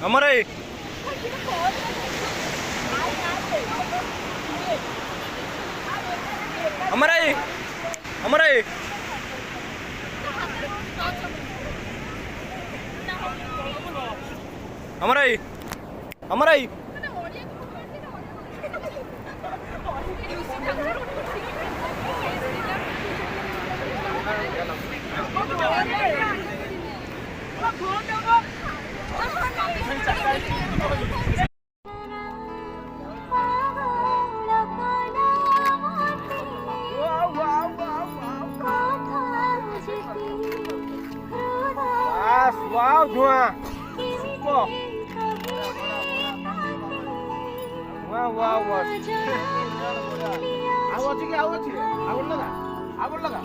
अमर आहे अमर आहे अमर आहे अमर आहे अमर आहे Wow, धुआं वाह वाह वाह आवडची की आवडची आवडलं का आवडलं का